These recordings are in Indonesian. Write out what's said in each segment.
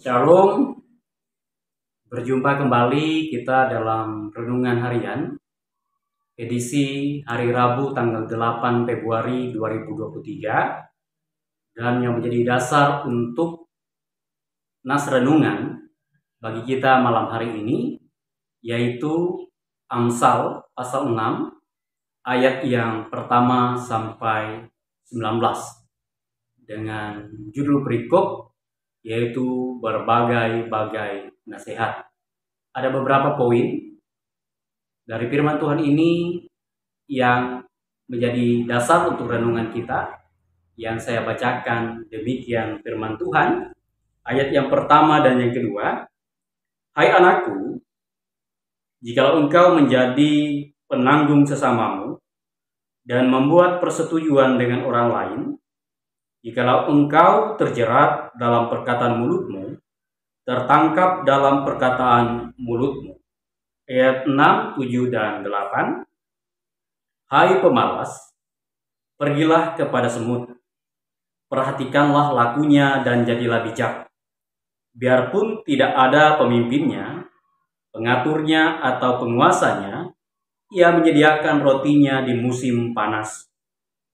Shalom, berjumpa kembali kita dalam Renungan Harian, edisi hari Rabu tanggal 8 Februari 2023, dan yang menjadi dasar untuk nas renungan bagi kita malam hari ini, yaitu Amsal pasal 6, ayat yang pertama sampai 19, dengan judul perikop yaitu berbagai-bagai nasihat. Ada beberapa poin dari firman Tuhan ini yang menjadi dasar untuk renungan kita, yang saya bacakan demikian firman Tuhan. Ayat yang pertama dan yang kedua, "Hai anakku, jikalau engkau menjadi penanggung sesamamu dan membuat persetujuan dengan orang lain, jikalau engkau terjerat dalam perkataan mulutmu, tertangkap dalam perkataan mulutmu." Ayat 6, 7, dan 8. "Hai pemalas, pergilah kepada semut, perhatikanlah lakunya dan jadilah bijak. Biarpun tidak ada pemimpinnya, pengaturnya atau penguasanya, ia menyediakan rotinya di musim panas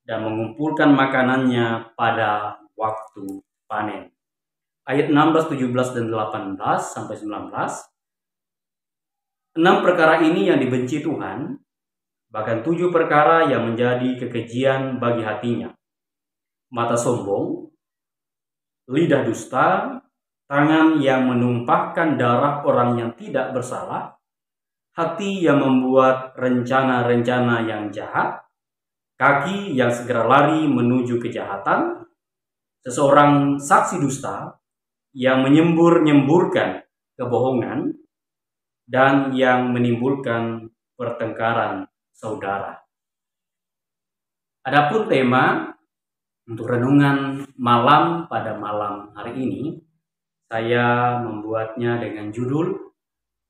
dan mengumpulkan makanannya pada waktu panen." Ayat 16, 17, dan 18 sampai 19. 6 perkara ini yang dibenci Tuhan, bahkan 7 perkara yang menjadi kekejian bagi hatinya: mata sombong, lidah dusta, tangan yang menumpahkan darah orang yang tidak bersalah, hati yang membuat rencana-rencana yang jahat, kaki yang segera lari menuju kejahatan, seseorang saksi dusta yang menyembur-nyemburkan kebohongan, dan yang menimbulkan pertengkaran saudara. Adapun tema untuk renungan malam pada malam hari ini, saya membuatnya dengan judul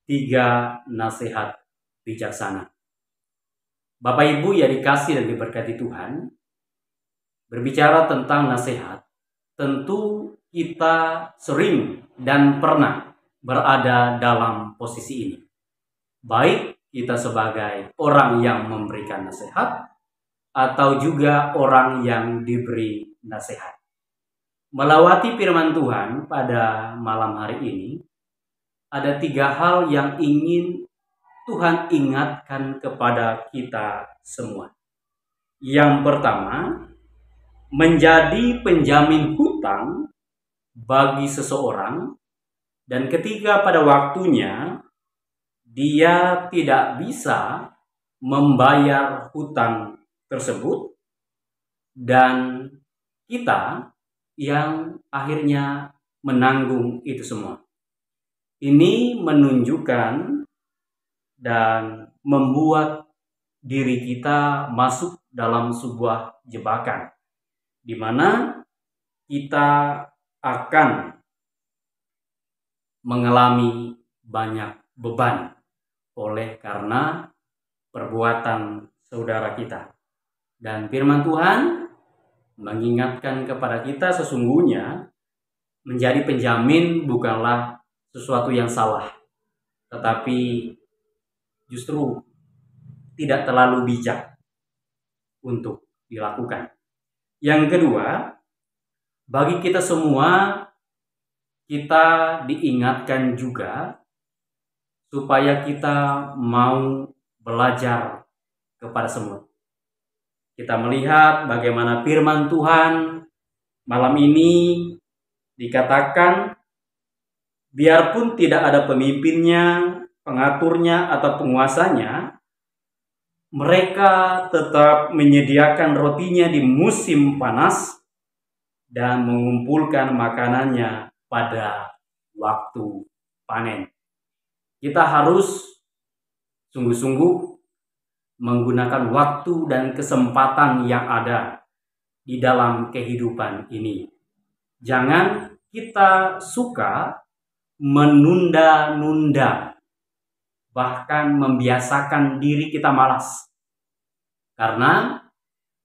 3 nasihat bijaksana. Bapak Ibu yang dikasih dan diberkati Tuhan, berbicara tentang nasihat, tentu kita sering dan pernah berada dalam posisi ini. Baik kita sebagai orang yang memberikan nasihat atau juga orang yang diberi nasihat. Melawati firman Tuhan pada malam hari ini, ada 3 hal yang ingin Tuhan ingatkan kepada kita semua. Yang pertama, menjadi penjamin hutang bagi seseorang, dan ketika pada waktunya dia tidak bisa membayar hutang tersebut, dan kita yang akhirnya menanggung itu semua. Ini menunjukkan dan membuat diri kita masuk dalam sebuah jebakan, di mana kita akan mengalami banyak beban oleh karena perbuatan saudara kita. Dan firman Tuhan mengingatkan kepada kita, sesungguhnya menjadi penjamin bukanlah sesuatu yang salah, tetapi justru tidak terlalu bijak untuk dilakukan. Yang kedua, bagi kita semua, kita diingatkan juga supaya kita mau belajar kepada semut. Kita melihat bagaimana firman Tuhan malam ini dikatakan, biarpun tidak ada pemimpinnya, pengaturnya, atau penguasanya, mereka tetap menyediakan rotinya di musim panas dan mengumpulkan makanannya pada waktu panen. Kita harus sungguh-sungguh menggunakan waktu dan kesempatan yang ada di dalam kehidupan ini. Jangan kita suka menunda-nunda, bahkan membiasakan diri kita malas. Karena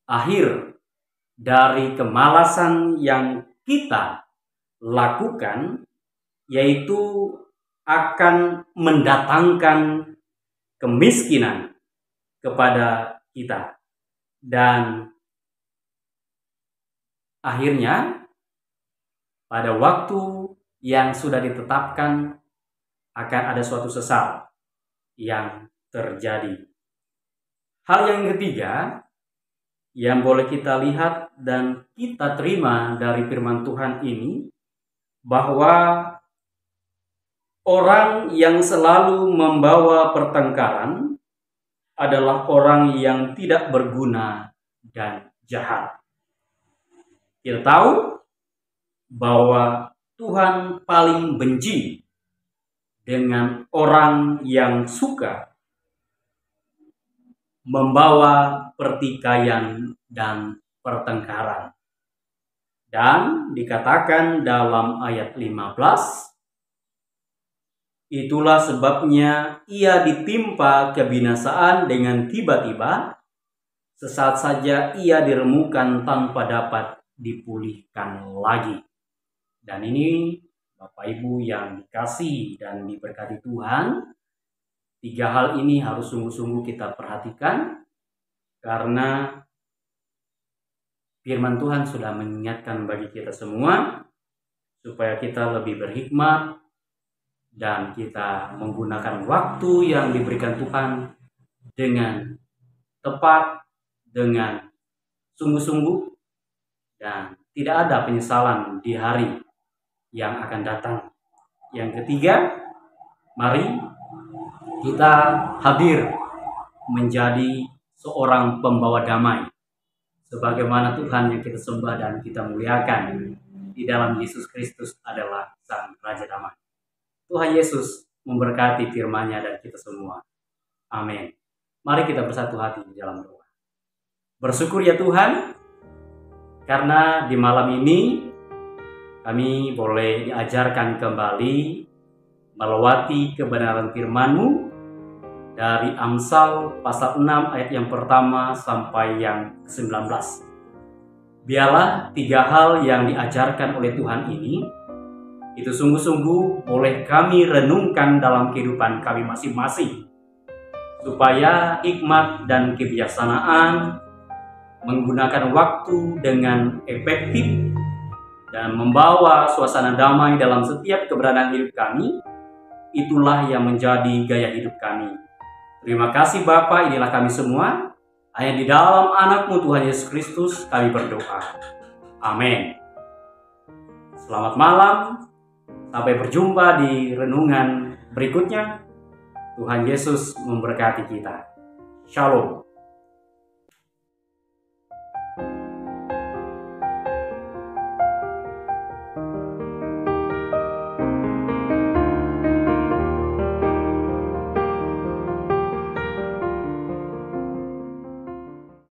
akhir dari kemalasan yang kita lakukan yaitu akan mendatangkan kemiskinan kepada kita. Dan akhirnya pada waktu yang sudah ditetapkan akan ada suatu sesal yang terjadi. Hal yang ketiga yang boleh kita lihat dan kita terima dari firman Tuhan ini, bahwa orang yang selalu membawa pertengkaran adalah orang yang tidak berguna dan jahat. Kita tahu bahwa Tuhan paling benci dengan orang yang suka membawa pertikaian dan pertengkaran. Dan dikatakan dalam ayat 15, itulah sebabnya ia ditimpa kebinasaan dengan tiba-tiba, sesaat saja ia diremukan tanpa dapat dipulihkan lagi. Dan ini Bapak Ibu yang dikasihi dan diberkati Tuhan, 3 hal ini harus sungguh-sungguh kita perhatikan, karena firman Tuhan sudah mengingatkan bagi kita semua supaya kita lebih berhikmat dan kita menggunakan waktu yang diberikan Tuhan dengan tepat, dengan sungguh-sungguh, dan tidak ada penyesalan di hari yang akan datang. Yang ketiga, mari kita hadir menjadi seorang pembawa damai, sebagaimana Tuhan yang kita sembah dan kita muliakan di dalam Yesus Kristus adalah Sang Raja Damai. Tuhan Yesus memberkati firman-Nya dan kita semua. Amin. Mari kita bersatu hati di dalam doa. Bersyukur ya Tuhan, karena di malam ini kami boleh diajarkan kembali melewati kebenaran firman-Mu dari Amsal pasal 6 ayat yang pertama sampai yang ke-19. Biarlah 3 hal yang diajarkan oleh Tuhan ini itu sungguh-sungguh boleh kami renungkan dalam kehidupan kami masing-masing, supaya hikmat dan kebijaksanaan menggunakan waktu dengan efektif dan membawa suasana damai dalam setiap keberadaan hidup kami, itulah yang menjadi gaya hidup kami. Terima kasih Bapa, inilah kami semua. Hanya di dalam anak-Mu Tuhan Yesus Kristus kami berdoa. Amin. Selamat malam. Sampai berjumpa di renungan berikutnya. Tuhan Yesus memberkati kita. Shalom.